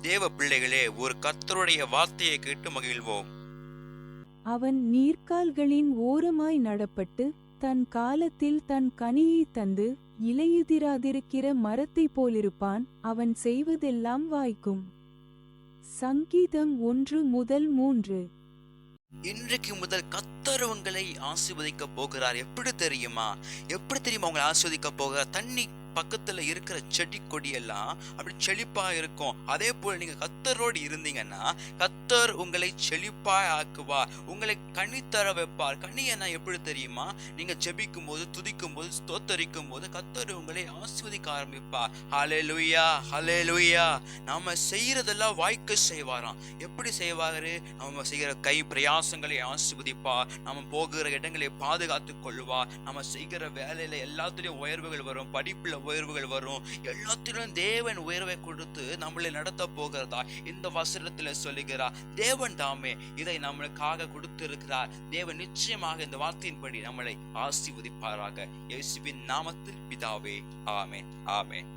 தேவ பிள்ளைகளே, ஒரு கர்த்தருடைய வார்த்தையை கேட்டு மகிழ்வோம். அவன் நீர்க்கால்களின் ஓரமாய் நடப்பட்டு தன் காலத்தில் தன் கனியை தந்து இலையுதிராதிருக்கிற மரத்தைப் போலிருப்பான். அவன் செய்வதெல்லாம் வாய்க்கும். சங்கீதம் 1-3. இன்றைக்கு முதல் கர்த்தர் உங்களை ஆசீர்வதிக்க போகிறார். எப்படி தெரியுமா உங்களை ஆசீர்வதிக்க போகிறார்? தண்ணி பக்கத்துல இருக்கிற செடி கொடி எல்லாம் அப்படி செழிப்பா இருக்கும். அதே போல நீங்க கர்த்தரோடு இருந்தீங்கன்னா கர்த்தர் உங்களை செழிப்பாய் ஆக்குவார், உங்களை கனி தர வைப்பார். கனி என்ன எப்படி தெரியுமா? நீங்க ஜெபிக்கும் போது, துதிக்கும் போது, ஸ்தோத்தரிக்கும் போது கர்த்தர் உங்களை ஆசீர்வதிக்க ஆரம்பிப்பார். ஹல்லேலூயா, ஹல்லேலூயா. நாம செய்யறதெல்லாம் வாய்க்க செய்வாராம். எப்படி செய்வாரு? நம்ம செய்கிற கை பிரயாசங்களை ஆசீர்வதிப்பார், நம்ம போகிற இடங்களை பாதுகாத்துக் கொள்வார், நம்ம செய்கிற வேலையில எல்லாத்துலயும் உயர்வுகள் வரும், படிப்புல உயர்வுகள் வரும், எல்லாத்திலும் தேவன் உயர்வை கொடுத்து நம்மளை நடத்த போகிறதா இந்த வசனத்துல சொல்லுகிறார். தேவன் தாமே இதை நம்மளுக்காக கொடுத்திருக்கிறார். தேவன் நிச்சயமாக இந்த வார்த்தையின்படி நம்மளை ஆசீர்வதிப்பாராக. இயேசுவின் நாமத்தில் பிதாவே, ஆமென், ஆமென்.